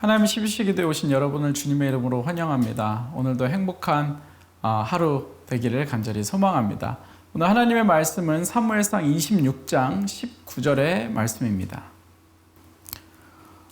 하나님 12시기도에 오신 여러분을 주님의 이름으로 환영합니다. 오늘도 행복한 하루 되기를 간절히 소망합니다. 오늘 하나님의 말씀은 사무엘상 26장 19절의 말씀입니다.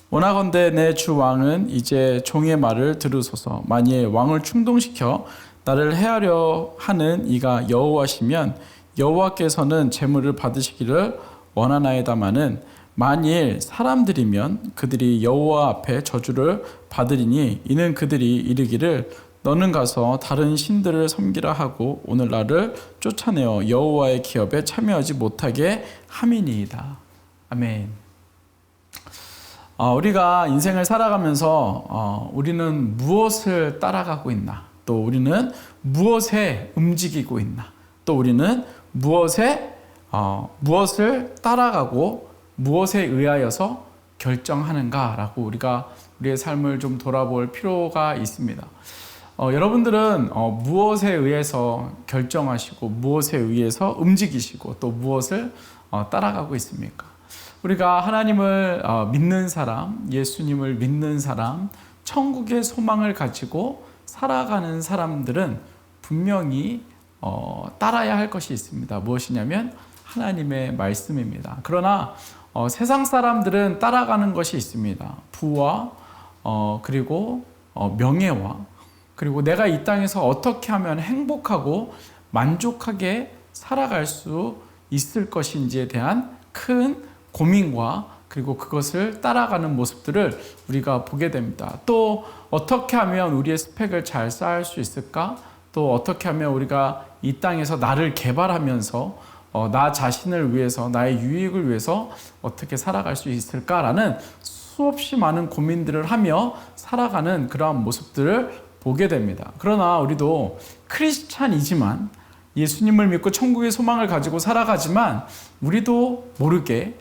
원하건대 내 주 왕은 이제 종의 말을 들으소서. 만일 왕을 충동시켜 나를 해하려 하는 이가 여호와시면 여호와께서는 재물을 받으시기를 원하나이다마는 만일 사람들이면 그들이 여호와 앞에 저주를 받으리니 이는 그들이 이르기를 너는 가서 다른 신들을 섬기라 하고 오늘 나를 쫓아내어 여호와의 기업에 참여하지 못하게 함이니이다. 아멘. 우리가 인생을 살아가면서 우리는 무엇을 따라가고 있나? 또 우리는 무엇에 움직이고 있나? 또 우리는 무엇을 따라가고 무엇에 의하여서 결정하는가라고 우리가 우리의 삶을 좀 돌아볼 필요가 있습니다. 여러분들은 무엇에 의해서 결정하시고 무엇에 의해서 움직이시고 또 무엇을 따라가고 있습니까? 우리가 하나님을 믿는 사람, 예수님을 믿는 사람, 천국의 소망을 가지고 살아가는 사람들은 분명히 따라야 할 것이 있습니다. 무엇이냐면 하나님의 말씀입니다. 그러나 세상 사람들은 따라가는 것이 있습니다. 부와 그리고 명예와 그리고 내가 이 땅에서 어떻게 하면 행복하고 만족하게 살아갈 수 있을 것인지에 대한 큰 고민과 그리고 그것을 따라가는 모습들을 우리가 보게 됩니다. 또 어떻게 하면 우리의 스펙을 잘 쌓을 수 있을까? 또 어떻게 하면 우리가 이 땅에서 나를 개발하면서 나 자신을 위해서 나의 유익을 위해서 어떻게 살아갈 수 있을까라는 수없이 많은 고민들을 하며 살아가는 그러한 모습들을 보게 됩니다. 그러나 우리도 크리스찬이지만 예수님을 믿고 천국의 소망을 가지고 살아가지만 우리도 모르게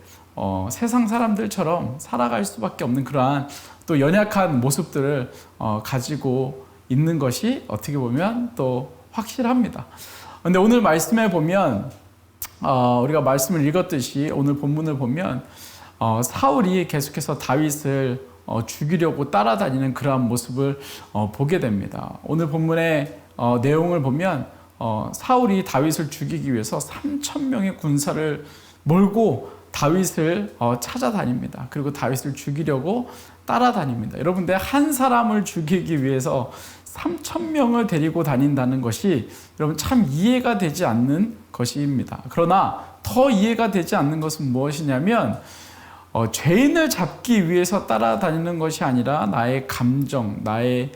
세상 사람들처럼 살아갈 수밖에 없는 그러한 또 연약한 모습들을 가지고 있는 것이 어떻게 보면 또 확실합니다. 그런데 오늘 말씀에 보면 우리가 말씀을 읽었듯이 오늘 본문을 보면 사울이 계속해서 다윗을 죽이려고 따라다니는 그러한 모습을 보게 됩니다. 오늘 본문의 내용을 보면 사울이 다윗을 죽이기 위해서 3,000명의 군사를 몰고 다윗을 찾아다닙니다. 그리고 다윗을 죽이려고 따라다닙니다. 여러분들 한 사람을 죽이기 위해서 3,000명을 데리고 다닌다는 것이 여러분 참 이해가 되지 않는 것입니다. 그러나 더 이해가 되지 않는 것은 무엇이냐면 죄인을 잡기 위해서 따라다니는 것이 아니라 나의 감정, 나의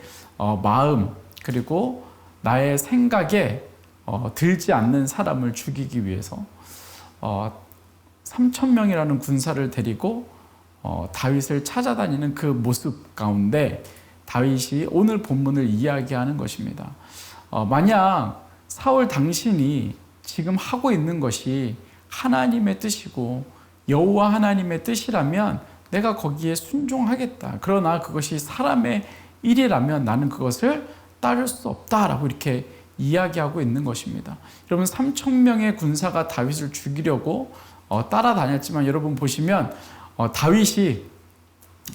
마음 그리고 나의 생각에 들지 않는 사람을 죽이기 위해서 3,000명이라는 군사를 데리고 다윗을 찾아다니는 그 모습 가운데 다윗이 오늘 본문을 이야기하는 것입니다. 만약 사울 당신이 지금 하고 있는 것이 하나님의 뜻이고 여호와 하나님의 뜻이라면 내가 거기에 순종하겠다. 그러나 그것이 사람의 일이라면 나는 그것을 따를 수 없다라고 이렇게 이야기하고 있는 것입니다. 여러분 3,000명의 군사가 다윗을 죽이려고 따라다녔지만 여러분 보시면 다윗이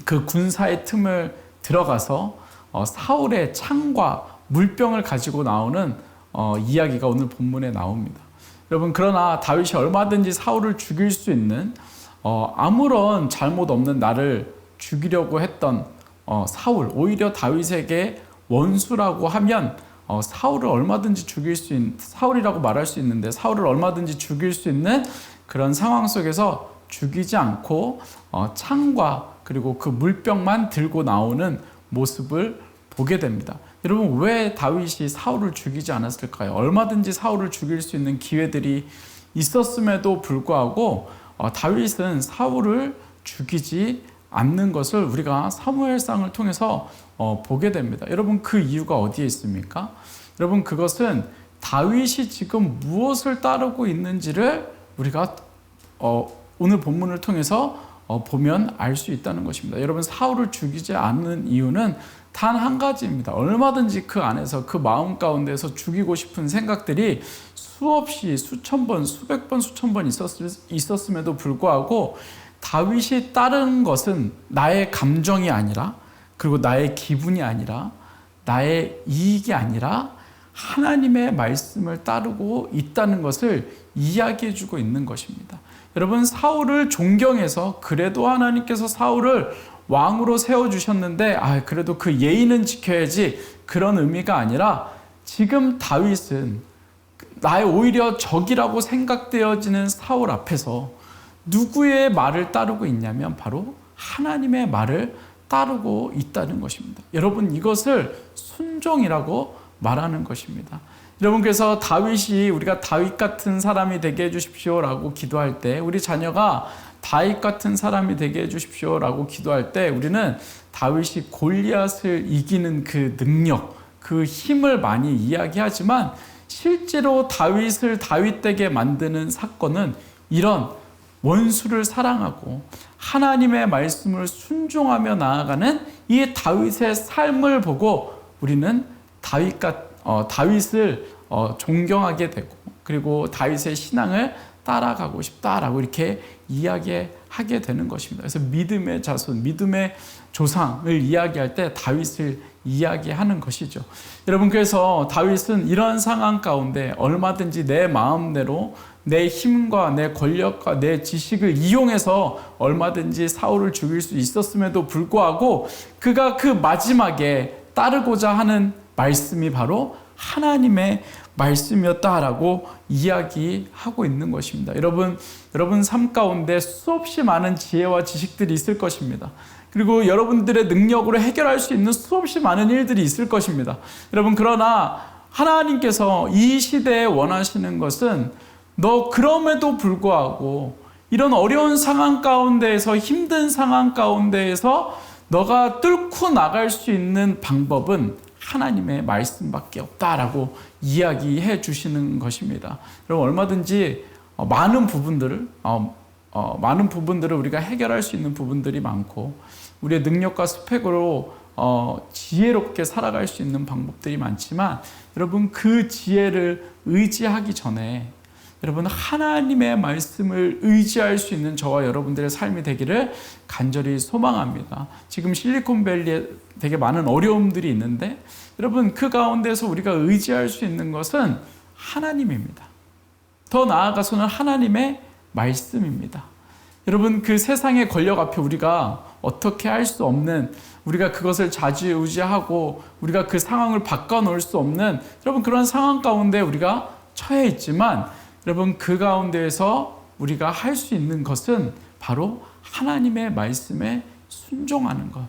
그 군사의 틈을 들어가서 사울의 창과 물병을 가지고 나오는 이야기가 오늘 본문에 나옵니다. 여러분 그러나 다윗이 얼마든지 사울을 죽일 수 있는 아무런 잘못 없는 나를 죽이려고 했던 사울, 오히려 다윗에게 원수라고 하면 사울을 얼마든지 죽일 수 있는, 사울이라고 말할 수 있는데 사울을 얼마든지 죽일 수 있는 그런 상황 속에서 죽이지 않고 창과 그리고 그 물병만 들고 나오는 모습을 보게 됩니다. 여러분 왜 다윗이 사울을 죽이지 않았을까요? 얼마든지 사울을 죽일 수 있는 기회들이 있었음에도 불구하고 다윗은 사울을 죽이지 않는 것을 우리가 사무엘상을 통해서 보게 됩니다. 여러분 그 이유가 어디에 있습니까? 여러분 그것은 다윗이 지금 무엇을 따르고 있는지를 우리가 오늘 본문을 통해서 보면 알 수 있다는 것입니다. 여러분 사울을 죽이지 않는 이유는 단 한 가지입니다. 얼마든지 그 안에서 그 마음 가운데서 죽이고 싶은 생각들이 수없이 수천 번, 수백 번, 수천 번 있었음에도 불구하고 다윗이 따른 것은 나의 감정이 아니라 그리고 나의 기분이 아니라 나의 이익이 아니라 하나님의 말씀을 따르고 있다는 것을 이야기해 주고 있는 것입니다. 여러분, 사울을 존경해서 그래도 하나님께서 사울을 왕으로 세워주셨는데 그래도 그 예의는 지켜야지, 그런 의미가 아니라 지금 다윗은 나의 오히려 적이라고 생각되어지는 사울 앞에서 누구의 말을 따르고 있냐면 바로 하나님의 말을 따르고 있다는 것입니다. 여러분, 이것을 순종이라고 말하는 것입니다. 여러분, 그래서 다윗이 우리가 다윗 같은 사람이 되게 해주십시오라고 기도할 때, 우리 자녀가 다윗 같은 사람이 되게 해주십시오라고 기도할 때 우리는 다윗이 골리앗을 이기는 그 능력, 그 힘을 많이 이야기하지만 실제로 다윗을 다윗되게 만드는 사건은 이런 원수를 사랑하고 하나님의 말씀을 순종하며 나아가는 이 다윗의 삶을 보고 우리는 다윗을 존경하게 되고, 그리고 다윗의 신앙을 따라가고 싶다라고 이렇게 이야기하게 되는 것입니다. 그래서 믿음의 자손, 믿음의 조상을 이야기할 때 다윗을 이야기하는 것이죠. 여러분, 그래서 다윗은 이런 상황 가운데 얼마든지 내 마음대로 내 힘과 내 권력과 내 지식을 이용해서 얼마든지 사울을 죽일 수 있었음에도 불구하고 그가 그 마지막에 따르고자 하는 말씀이 바로 하나님의 말씀이었다라고 이야기하고 있는 것입니다. 여러분 삶 가운데 수없이 많은 지혜와 지식들이 있을 것입니다. 그리고 여러분들의 능력으로 해결할 수 있는 수없이 많은 일들이 있을 것입니다. 여러분, 그러나 하나님께서 이 시대에 원하시는 것은 너 그럼에도 불구하고 이런 어려운 상황 가운데에서, 힘든 상황 가운데에서 너가 뚫고 나갈 수 있는 방법은 하나님의 말씀밖에 없다라고 이야기해 주시는 것입니다. 여러분, 얼마든지 많은 부분들을 우리가 해결할 수 있는 부분들이 많고 우리의 능력과 스펙으로 지혜롭게 살아갈 수 있는 방법들이 많지만, 여러분, 그 지혜를 의지하기 전에 여러분, 하나님의 말씀을 의지할 수 있는 저와 여러분들의 삶이 되기를 간절히 소망합니다. 지금 실리콘밸리에 되게 많은 어려움들이 있는데 여러분, 그 가운데서 우리가 의지할 수 있는 것은 하나님입니다. 더 나아가서는 하나님의 말씀입니다. 여러분, 그 세상의 권력 앞에 우리가 어떻게 할 수 없는, 우리가 그것을 좌지우지하고 우리가 그 상황을 바꿔놓을 수 없는 여러분, 그런 상황 가운데 우리가 처해 있지만 여러분, 그 가운데에서 우리가 할 수 있는 것은 바로 하나님의 말씀에 순종하는 것.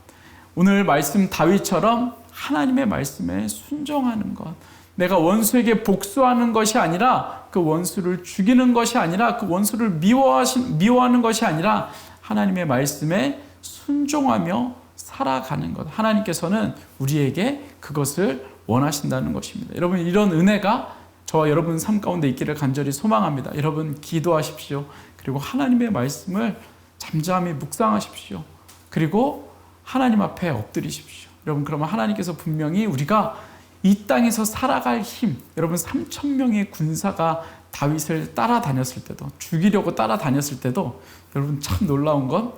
오늘 말씀 다윗처럼 하나님의 말씀에 순종하는 것. 내가 원수에게 복수하는 것이 아니라, 그 원수를 죽이는 것이 아니라, 그 원수를 미워하는 것이 아니라 하나님의 말씀에 순종하며 살아가는 것. 하나님께서는 우리에게 그것을 원하신다는 것입니다. 여러분, 이런 은혜가 저와 여러분 삶 가운데 있기를 간절히 소망합니다. 여러분, 기도하십시오. 그리고 하나님의 말씀을 잠잠히 묵상하십시오. 그리고 하나님 앞에 엎드리십시오. 여러분, 그러면 하나님께서 분명히 우리가 이 땅에서 살아갈 힘, 여러분 3,000명의 군사가 다윗을 따라다녔을 때도, 죽이려고 따라다녔을 때도 여러분 참 놀라운 건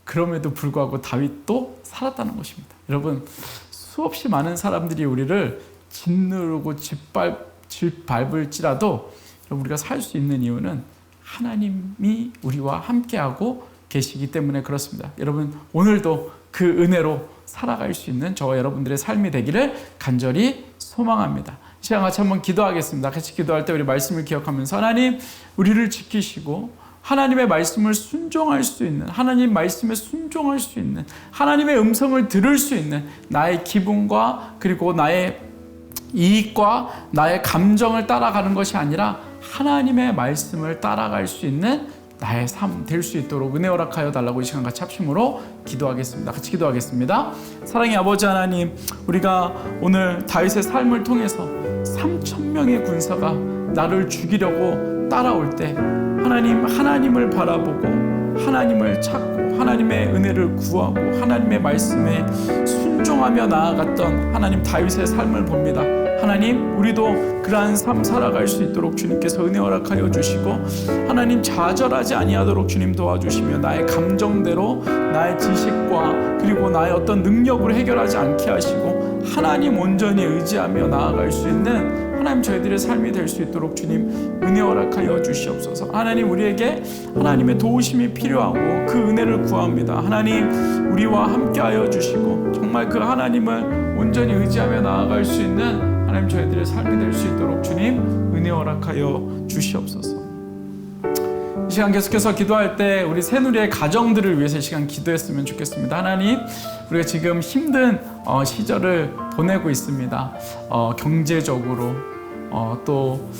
그럼에도 불구하고 다윗도 살았다는 것입니다. 여러분, 수없이 많은 사람들이 우리를 짓누르고 짓밟을지라도 우리가 살 수 있는 이유는 하나님이 우리와 함께하고 계시기 때문에 그렇습니다. 여러분, 오늘도 그 은혜로 살아갈 수 있는 저와 여러분들의 삶이 되기를 간절히 소망합니다. 이 시간 같이 한번 기도하겠습니다. 같이 기도할 때 우리 말씀을 기억하면서 하나님, 우리를 지키시고 하나님의 말씀을 순종할 수 있는, 하나님 말씀에 순종할 수 있는, 하나님의 음성을 들을 수 있는 나의 기분과 그리고 나의 이익과 나의 감정을 따라가는 것이 아니라 하나님의 말씀을 따라갈 수 있는 나의 삶 될 수 있도록 은혜 허락하여 달라고 이 시간 같이 합심으로 기도하겠습니다. 같이 기도하겠습니다. 사랑의 아버지 하나님, 우리가 오늘 다윗의 삶을 통해서 3,000명의 군사가 나를 죽이려고 따라올 때 하나님을 바라보고 하나님을 찾고 하나님의 은혜를 구하고 하나님의 말씀에 순종하며 나아갔던 하나님 다윗의 삶을 봅니다. 하나님, 우리도 그러한 삶 살아갈 수 있도록 주님께서 은혜 허락하여 주시고, 하나님 좌절하지 아니하도록 주님 도와주시며, 나의 감정대로 나의 지식과 그리고 나의 어떤 능력으로 해결하지 않게 하시고, 하나님 온전히 의지하며 나아갈 수 있는 하나님 저희들의 삶이 될 수 있도록 주님 은혜 허락하여 주시옵소서. 하나님, 우리에게 하나님의 도우심이 필요하고 그 은혜를 구합니다. 하나님, 우리와 함께하여 주시고 정말 그 하나님을 온전히 의지하며 나아갈 수 있는 하나님 저희들의 삶이 될 수 있도록 주님 은혜 허락하여 주시옵소서. 이 시간 계속해서 기도할 때 우리 새누리의 가정들을 위해서 이 시간 기도했으면 좋겠습니다. 하나님, 우리가 지금 힘든 시절을 보내고 있습니다. 경제적으로 또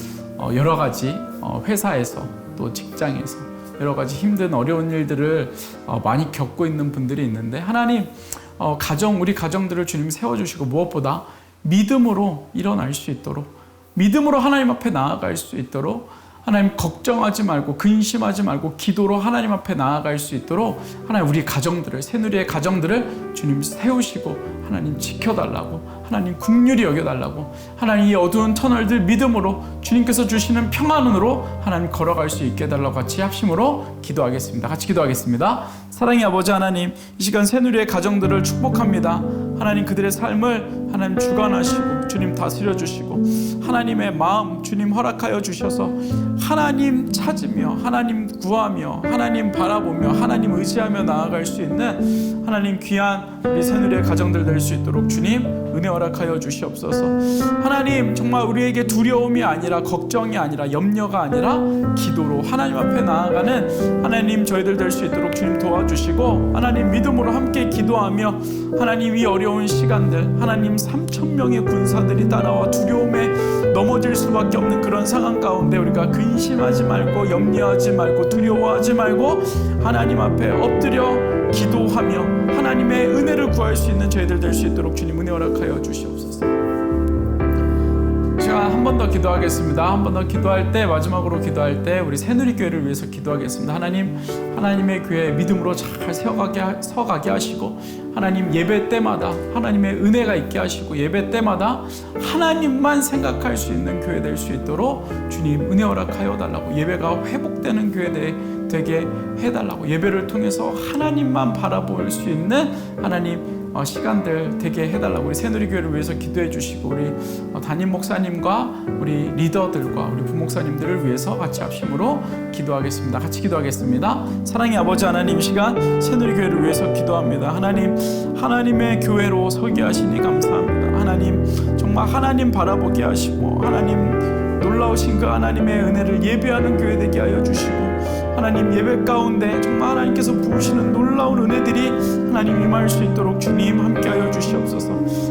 여러 가지 회사에서 또 직장에서 여러 가지 힘든 어려운 일들을 많이 겪고 있는 분들이 있는데, 하나님, 우리 가정들을 주님 세워주시고 무엇보다 믿음으로 일어날 수 있도록, 믿음으로 하나님 앞에 나아갈 수 있도록, 하나님 걱정하지 말고 근심하지 말고 기도로 하나님 앞에 나아갈 수 있도록 하나님 우리 가정들을, 새누리의 가정들을 주님 세우시고 하나님 지켜달라고, 하나님 긍휼히 여겨달라고, 하나님 이 어두운 터널들 믿음으로 주님께서 주시는 평안으로 하나님 걸어갈 수 있게 해달라고 같이 합심으로 기도하겠습니다. 같이 기도하겠습니다. 사랑의 아버지 하나님, 이 시간 새누리의 가정들을 축복합니다. 하나님, 그들의 삶을 하나님 주관하시고 주님 다스려 주시고 하나님의 마음 주님 허락하여 주셔서 하나님 찾으며 하나님 구하며 하나님 바라보며 하나님 의지하며 나아갈 수 있는 하나님 귀한 우리 새누리의 가정들 될 수 있도록 주님 은혜 허락하여 주시옵소서. 하나님, 정말 우리에게 두려움이 아니라 걱정이 아니라 염려가 아니라 기도로 하나님 앞에 나아가는 하나님 저희들 될 수 있도록 주님 도와주시고, 하나님 믿음으로 함께 기도하며 하나님 이 어려운 시간들, 하나님 3,000명의 군사들이 따라와 두려움에 넘어질 수밖에 없는 그런 상황 가운데 우리가 근심하지 말고 염려하지 말고 두려워하지 말고 하나님 앞에 엎드려 기도하며 하나님의 은혜를 구할 수 있는 저희들 될 수 있도록 주님 은혜 허락하여 주시옵소서. 제가 한 번 더 기도하겠습니다. 한 번 더 기도할 때, 마지막으로 기도할 때 우리 새누리교회를 위해서 기도하겠습니다. 하나님, 하나님의 교회 믿음으로 잘 서가게 하시고, 하나님 예배 때마다 하나님의 은혜가 있게 하시고, 예배 때마다 하나님만 생각할 수 있는 교회 될 수 있도록 주님 은혜 허락하여 달라고, 예배가 회복되는 교회 되게 해달라고, 예배를 통해서 하나님만 바라볼 수 있는 하나님 시간들 되게 해달라고 우리 새누리교회를 위해서 기도해 주시고, 우리 담임 목사님과 우리 리더들과 우리 부목사님들을 위해서 같이 합심으로 기도하겠습니다. 같이 기도하겠습니다. 사랑의 아버지 하나님, 이 시간 새누리교회를 위해서 기도합니다. 하나님, 하나님의 교회로 서게 하시니 감사합니다. 하나님, 정말 하나님 바라보게 하시고 하나님 놀라우신 그 하나님의 은혜를 예배하는 교회 되게 하여 주시고, 하나님 예배 가운데 정말 하나님께서 부으시는 놀라운 은혜들이 하나님 임할 수 있도록 주님 함께하여 주시옵소서.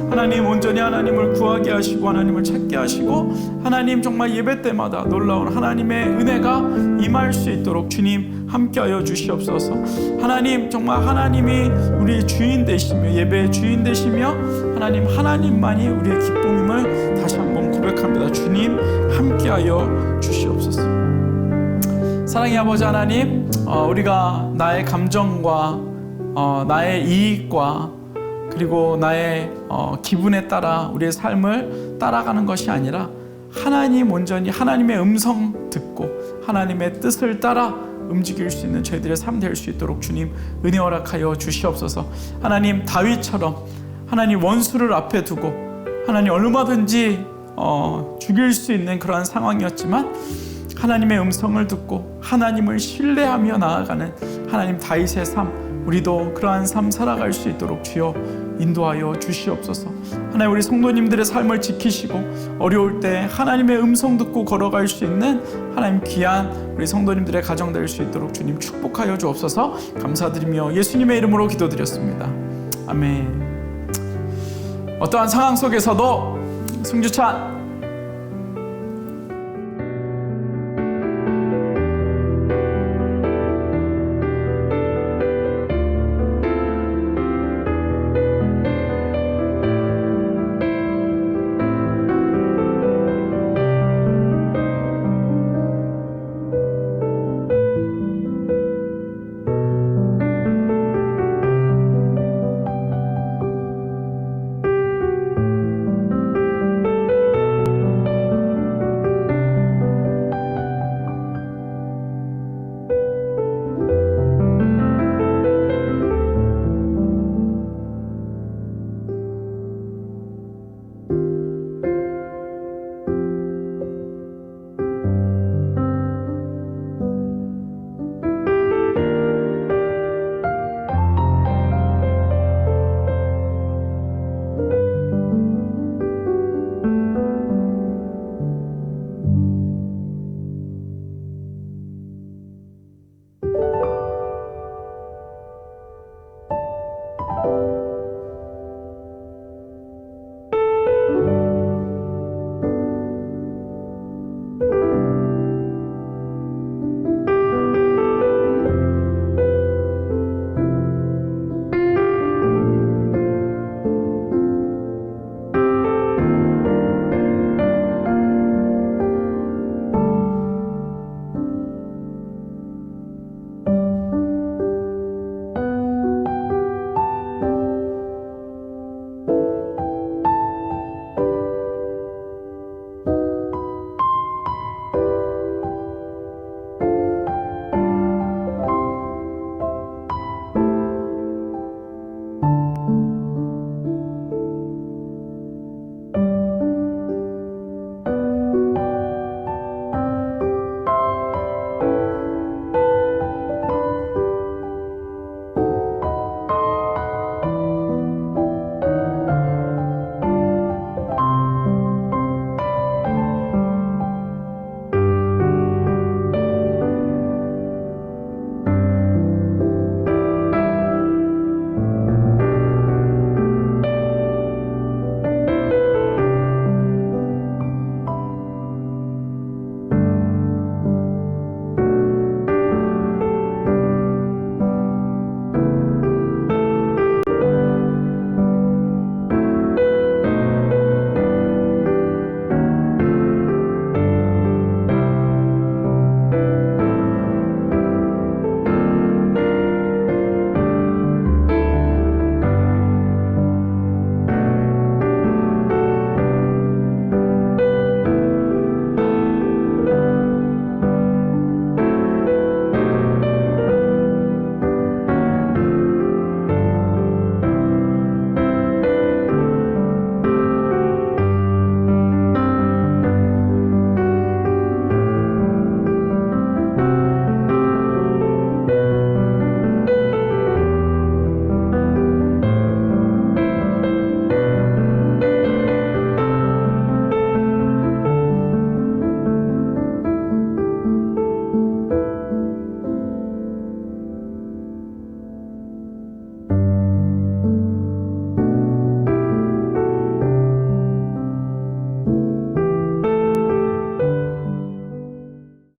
하나님 온전히 하나님을 구하게 하시고 하나님을 찾게 하시고, 하나님 정말 예배 때마다 놀라운 하나님의 은혜가 임할 수 있도록 주님 함께하여 주시옵소서. 하나님, 정말 하나님이 우리의 주인 되시며 예배의 주인 되시며 하나님 하나님만이 우리의 기쁨임을 다시 한번 고백합니다. 주님 함께하여 주시옵소서. 사랑의 아버지 하나님, 우리가 나의 감정과 나의 이익과 그리고 나의 기분에 따라 우리의 삶을 따라가는 것이 아니라 하나님 온전히 하나님의 음성 듣고 하나님의 뜻을 따라 움직일 수 있는 저희들의 삶 될 수 있도록 주님 은혜 허락하여 주시옵소서. 하나님, 다윗처럼 하나님 원수를 앞에 두고 하나님 얼마든지 죽일 수 있는 그러한 상황이었지만 하나님의 음성을 듣고 하나님을 신뢰하며 나아가는 하나님 다윗의 삶, 우리도 그러한 삶 살아갈 수 있도록 주여 인도하여 주시옵소서. 하나님, 우리 성도님들의 삶을 지키시고 어려울 때 하나님의 음성 듣고 걸어갈 수 있는 하나님 귀한 우리 성도님들의 가정 될 수 있도록 주님 축복하여 주옵소서. 감사드리며 예수님의 이름으로 기도드렸습니다. 아멘. 어떠한 상황 속에서도 승주찬